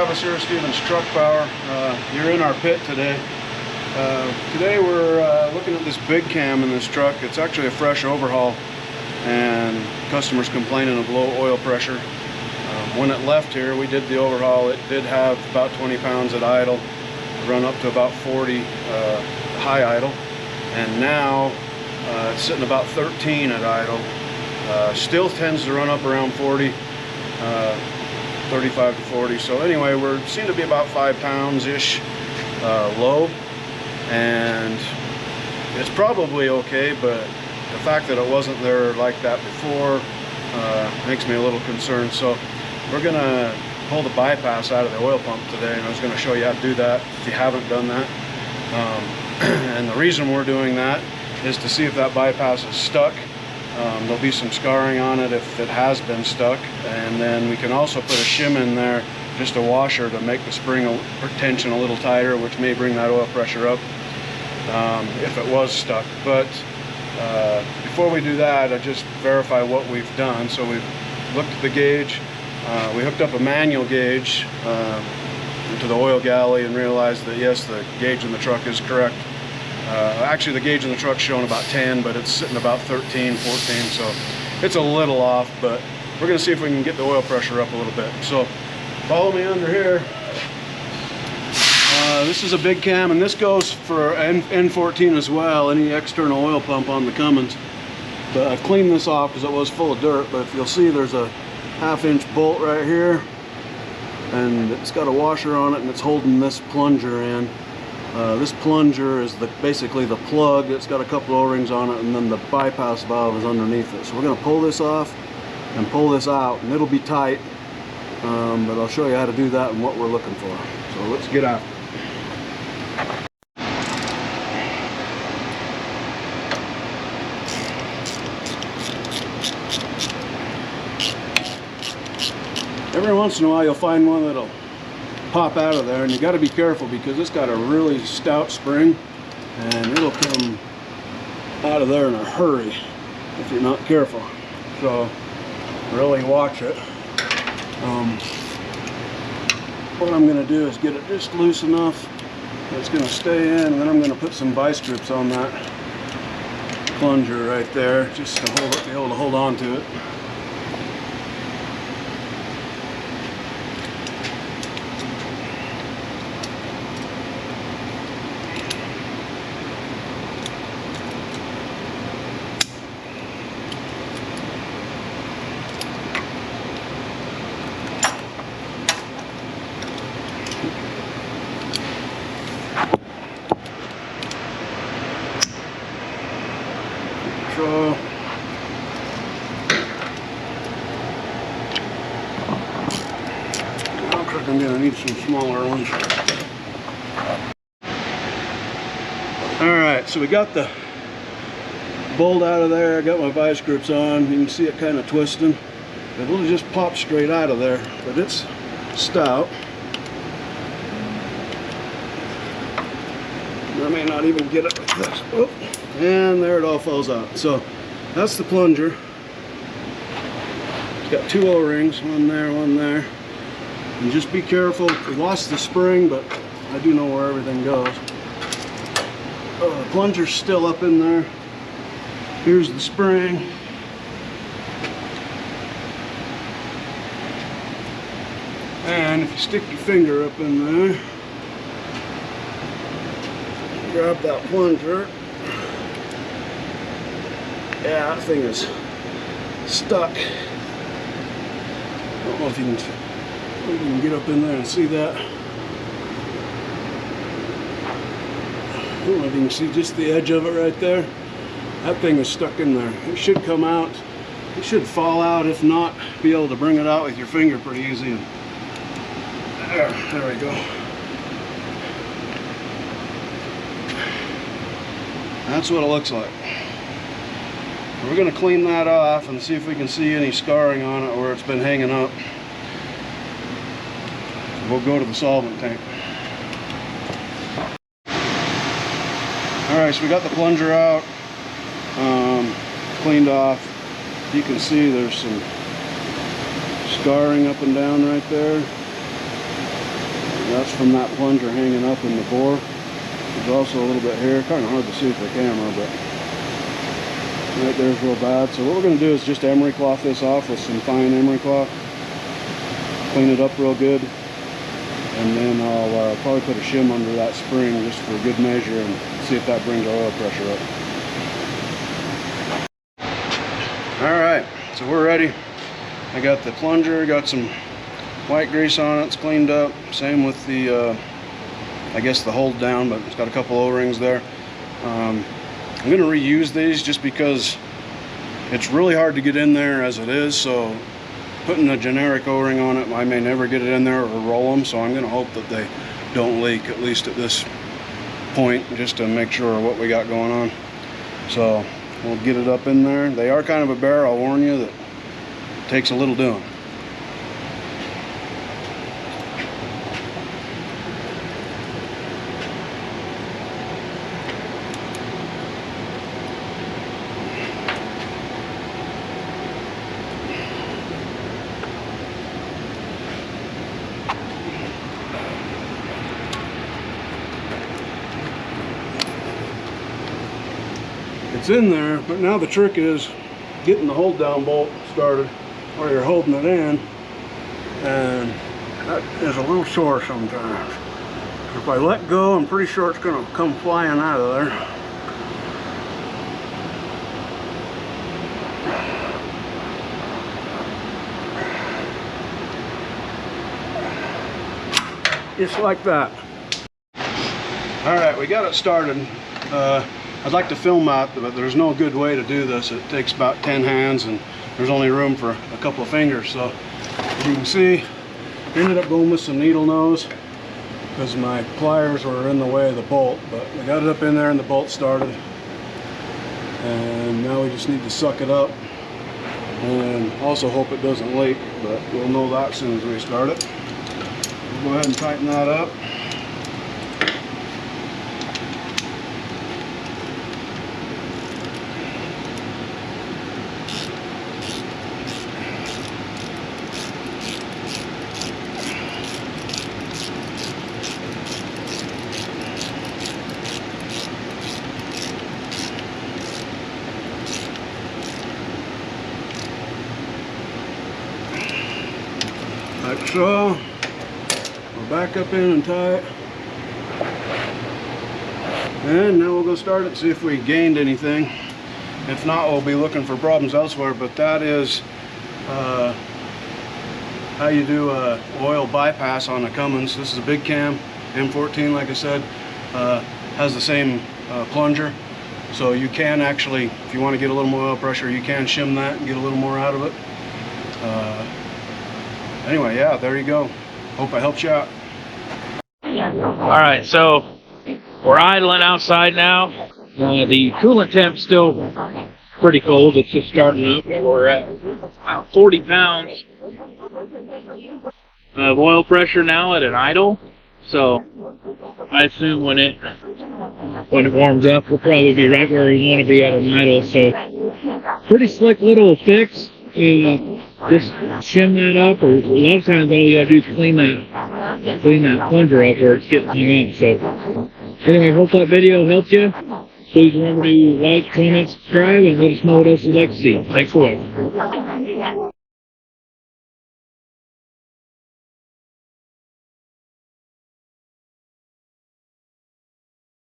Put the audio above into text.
Travis here, Stevens Truck Power. You're in our pit today. Today we're looking at this big cam in this truck. It's actually a fresh overhaul, and customers complaining of low oil pressure. When it left here, we did the overhaul. It did have about 20 pounds at idle, run up to about 40 high idle, and now it's sitting about 13 at idle. Still tends to run up around 40. 35 to 40. So anyway, we seem to be about 5 pounds ish low, and it's probably okay, but the fact that it wasn't there like that before makes me a little concerned. So we're gonna pull the bypass out of the oil pump today, and I was going to show you how to do that if you haven't done that. And the reason we're doing that is to see if that bypass is stuck. There'll be some scarring on it if it has been stuck, and then we can also put a shim in there, just a washer, to make the spring tension a little tighter, which may bring that oil pressure up if it was stuck. But before we do that, I just verify what we've done. So we've looked at the gauge. We hooked up a manual gauge into the oil galley and realized that yes, the gauge in the truck is correct. Actually, the gauge in the truck's showing about 10, but it's sitting about 13, 14, so it's a little off, but we're going to see if we can get the oil pressure up a little bit. So follow me under here. This is a big cam, and this goes for N14 as well, any external oil pump on the Cummins. But I've cleaned this off because it was full of dirt, but if you'll see, there's a 1/2-inch bolt right here, and it's got a washer on it, and it's holding this plunger in. This plunger is basically the plug. It's got a couple O-rings on it, and then the bypass valve is underneath it. So we're going to pull this off and pull this out, and it'll be tight, but I'll show you how to do that and what we're looking for. So let's get out. Every once in a while you'll find one that'll pop out of there, and you got to be careful because it's got a really stout spring, and it'll come out of there in a hurry if you're not careful. So really watch it. What I'm going to do is get it just loose enough that it's going to stay in, and then I'm going to put some vice grips on that plunger right there just to hold it, be able to hold on to it. I'm going to need some smaller ones. Alright, so we got the bolt out of there. I got my vice grips on. You can see it kind of twisting. It will just pop straight out of there, but it's stout. I may not even get it like this. Oh, and there it all falls out. So that's the plunger. It's got 2 O-rings, one there, one there. And just be careful. We lost the spring, but I do know where everything goes. The plunger's still up in there. Here's the spring. And if you stick your finger up in there, grab that plunger. Yeah, that thing is stuck. I don't know if you can get up in there and see that. I don't know if you can see just the edge of it right there. That thing is stuck in there. It should come out. It should fall out. If not, be able to bring it out with your finger pretty easy. And there we go. That's what it looks like. We're going to clean that off and see if we can see any scarring on it where it's been hanging up. We'll go to the solvent tank. Alright, so we got the plunger out, cleaned off. You can see there's some scarring up and down right there. That's from that plunger hanging up in the bore. There's also a little bit here, kind of hard to see with the camera, but right there's real bad. So what we're going to do is just emery cloth this off with some fine emery cloth, clean it up real good, and then I'll probably put a shim under that spring just for good measure and see if that brings our oil pressure up. Alright, so we're ready. I got the plunger, got some white grease on it, it's cleaned up. Same with the, I guess the hold down, but it's got a couple O-rings there. I'm going to reuse these just because it's really hard to get in there as it is, so putting a generic O-ring on it, I may never get it in there or roll them, so I'm going to hope that they don't leak, at least at this point, just to make sure what we got going on. So we'll get it up in there. They are kind of a bear, I'll warn you, that it takes a little doing. It's in there, but now the trick is getting the hold down bolt started where you're holding it in, and that is a little sore sometimes. If I let go, I'm pretty sure it's going to come flying out of there. Just like that. Alright, we got it started. I'd like to film that, but there's no good way to do this. It takes about 10 hands and there's only room for a couple of fingers. So as you can see, I ended up going with some needle nose because my pliers were in the way of the bolt, but we got it up in there and the bolt started. And now we just need to suck it up and also hope it doesn't leak, but we'll know that as soon as we start it. We'll go ahead and tighten that up. Like so. We'll back up in and tie it. And now we'll go start it, see if we gained anything. If not, we'll be looking for problems elsewhere, but that is how you do a oil bypass on a Cummins. This is a big cam, N14 like I said, has the same plunger. So you can actually, if you want to get a little more oil pressure, you can shim that and get a little more out of it. Anyway, yeah, there you go. Hope I helped you out. Alright, so we're idling outside now. The coolant temp's still pretty cold. It's just starting up. We're at about 40 pounds of oil pressure now at an idle. So I assume when it warms up, we'll probably be right where we want to be at an idle. So pretty slick little fix. Just shim that up, or a lot of times all you gotta do is clean that plunger up where it's getting hung up. So anyway, hope that video helped you. Please remember to like, comment, subscribe, and let us know what else you'd like to see. Thanks for watching.